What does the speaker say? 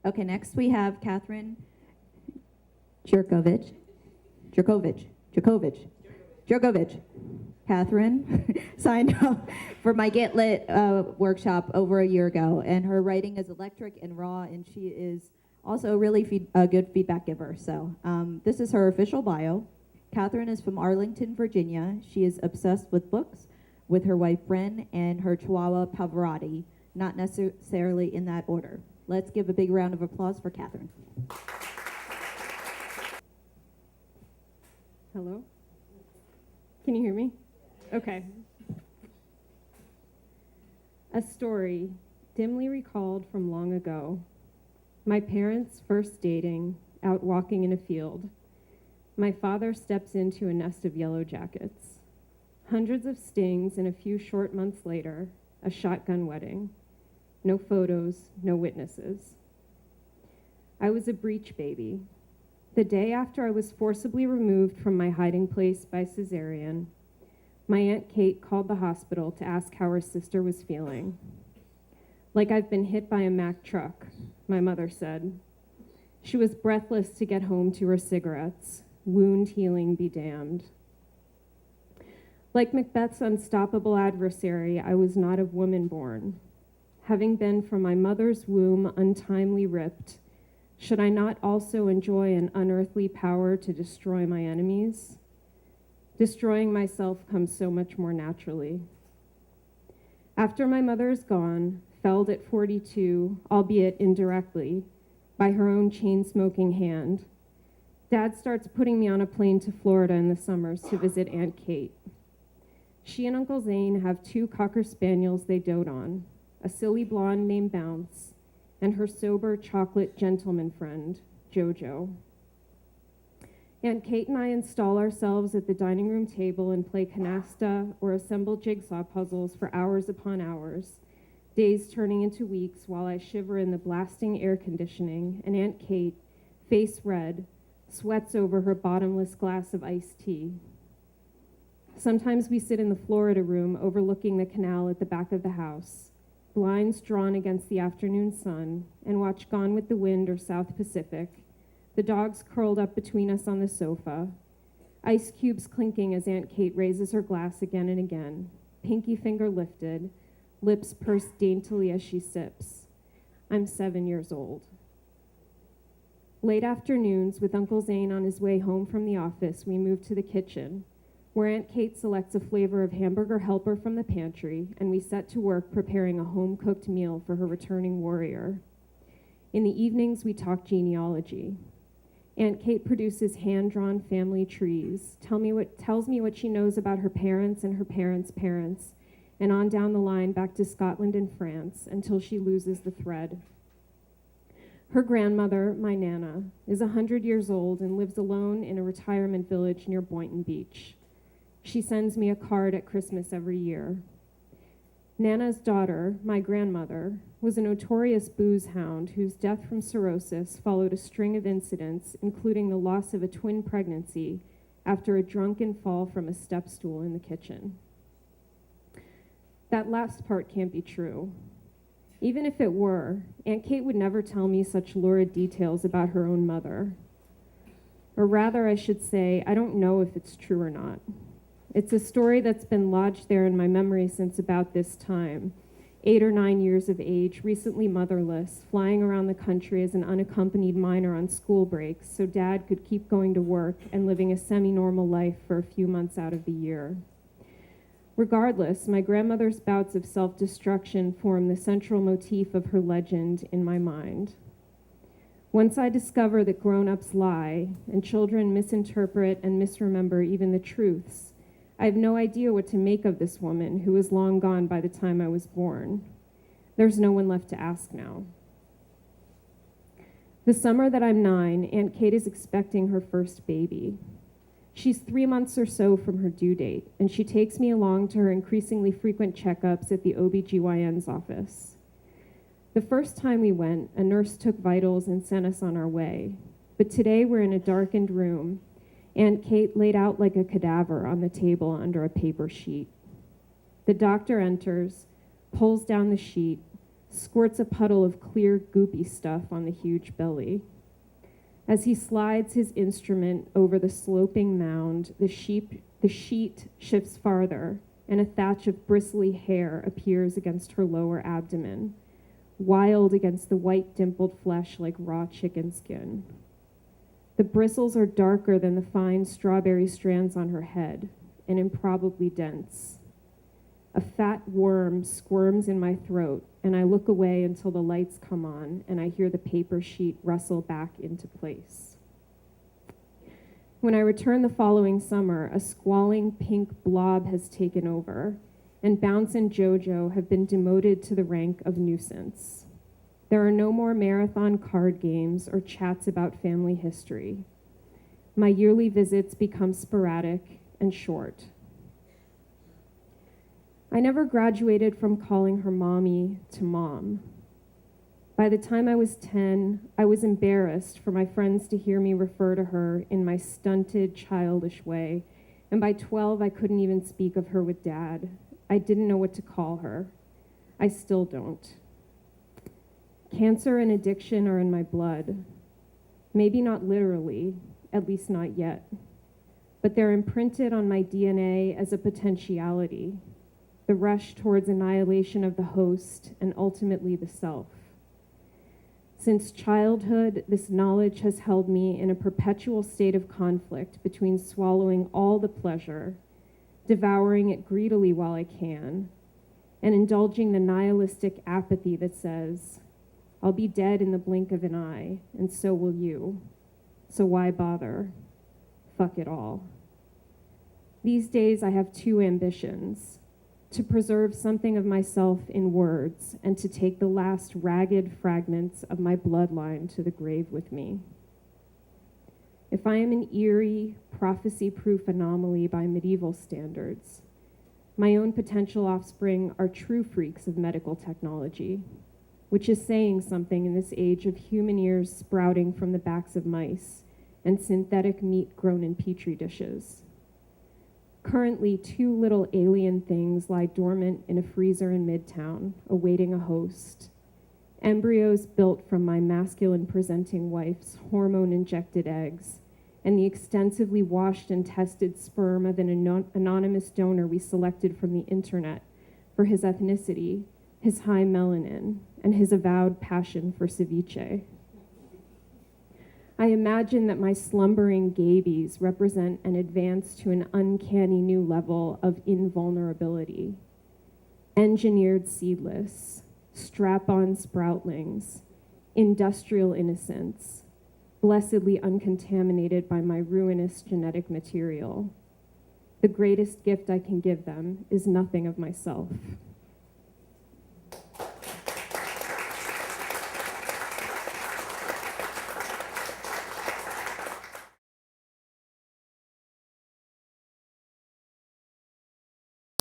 Okay, next we have Kathryn Jergovich. Jergovich. Kathryn signed up for my Get Lit workshop over a year ago, and her writing is electric and raw, and she is also a really a good feedback giver. So this is her official bio. Kathryn is from Arlington, Virginia. She is obsessed with books, with her wife Bren and her Chihuahua Pavarotti, not necessarily in that order. Let's give a big round of applause for Kathryn. Hello? Can you hear me? Okay. A story dimly recalled from long ago. My parents first dating, out walking in a field. My father steps into a nest of yellow jackets. Hundreds of stings, and a few short months later, a shotgun wedding. No photos, no witnesses. I was a breech baby. The day after I was forcibly removed from my hiding place by cesarean, my Aunt Kate called the hospital to ask how her sister was feeling. Like I've been hit by a Mack truck, my mother said. She was breathless to get home to her cigarettes. Wound healing be damned. Like Macbeth's unstoppable adversary, I was not of woman born. Having been from my mother's womb untimely ripped, should I not also enjoy an unearthly power to destroy my enemies? Destroying myself comes so much more naturally. After my mother is gone, felled at 42, albeit indirectly, by her own chain-smoking hand, Dad starts putting me on a plane to Florida in the summers to visit Aunt Kate. She and Uncle Zane have 2 Cocker Spaniels they dote on, a silly blonde named Bounce, and her sober chocolate gentleman friend, Jojo. Aunt Kate and I install ourselves at the dining room table and play canasta or assemble jigsaw puzzles for hours upon hours, days turning into weeks while I shiver in the blasting air conditioning, and Aunt Kate, face red, sweats over her bottomless glass of iced tea. Sometimes we sit in the Florida room overlooking the canal at the back of the house, blinds drawn against the afternoon sun, and watch Gone with the Wind or South Pacific, the dogs curled up between us on the sofa, ice cubes clinking as Aunt Kate raises her glass again and again, pinky finger lifted, lips pursed daintily as she sips. I'm 7 years old. Late afternoons, with Uncle Zane on his way home from the office, we move to the kitchen, where Aunt Kate selects a flavor of hamburger helper from the pantry, and we set to work preparing a home-cooked meal for her returning warrior. In the evenings, we talk genealogy. Aunt Kate produces hand-drawn family trees, tells me what she knows about her parents and her parents' parents, and on down the line back to Scotland and France until she loses the thread. Her grandmother, my Nana, is 100 years old and lives alone in a retirement village near Boynton Beach. She sends me a card at Christmas every year. Nana's daughter, my grandmother, was a notorious booze hound whose death from cirrhosis followed a string of incidents, including the loss of a twin pregnancy after a drunken fall from a step stool in the kitchen. That last part can't be true. Even if it were, Aunt Kate would never tell me such lurid details about her own mother. Or rather, I should say, I don't know if it's true or not. It's a story that's been lodged there in my memory since about this time, 8 or 9 years of age, recently motherless, flying around the country as an unaccompanied minor on school breaks so Dad could keep going to work and living a semi-normal life for a few months out of the year. Regardless, my grandmother's bouts of self-destruction form the central motif of her legend in my mind. Once I discover that grown-ups lie and children misinterpret and misremember even the truths, I have no idea what to make of this woman who was long gone by the time I was born. There's no one left to ask now. The summer that I'm 9, Aunt Kate is expecting her first baby. She's 3 months or so from her due date, and she takes me along to her increasingly frequent checkups at the OBGYN's office. The first time we went, a nurse took vitals and sent us on our way. But today we're in a darkened room, Aunt Kate laid out like a cadaver on the table under a paper sheet. The doctor enters, pulls down the sheet, squirts a puddle of clear, goopy stuff on the huge belly. As he slides his instrument over the sloping mound, the sheet shifts farther, and a thatch of bristly hair appears against her lower abdomen, wild against the white dimpled flesh like raw chicken skin. The bristles are darker than the fine strawberry strands on her head, and improbably dense. A fat worm squirms in my throat, and I look away until the lights come on and I hear the paper sheet rustle back into place. When I return the following summer, a squalling pink blob has taken over, and Bounce and JoJo have been demoted to the rank of nuisance. There are no more marathon card games or chats about family history. My yearly visits become sporadic and short. I never graduated from calling her mommy to mom. By the time I was 10, I was embarrassed for my friends to hear me refer to her in my stunted, childish way, and by 12, I couldn't even speak of her with Dad. I didn't know what to call her. I still don't. Cancer and addiction are in my blood. Maybe not literally, at least not yet, but they're imprinted on my DNA as a potentiality, the rush towards annihilation of the host and ultimately the self. Since childhood, this knowledge has held me in a perpetual state of conflict between swallowing all the pleasure, devouring it greedily while I can, and indulging the nihilistic apathy that says, I'll be dead in the blink of an eye, and so will you. So why bother? Fuck it all. These days I have two ambitions: to preserve something of myself in words, and to take the last ragged fragments of my bloodline to the grave with me. If I am an eerie, prophecy-proof anomaly by medieval standards, my own potential offspring are true freaks of medical technology, which is saying something in this age of human ears sprouting from the backs of mice and synthetic meat grown in petri dishes. Currently, two little alien things lie dormant in a freezer in Midtown, awaiting a host. Embryos built from my masculine-presenting wife's hormone-injected eggs, and the extensively washed and tested sperm of an anonymous donor we selected from the internet for his ethnicity, his high melanin, and his avowed passion for ceviche. I imagine that my slumbering gabies represent an advance to an uncanny new level of invulnerability. Engineered seedless, strap-on sproutlings, industrial innocence, blessedly uncontaminated by my ruinous genetic material. The greatest gift I can give them is nothing of myself.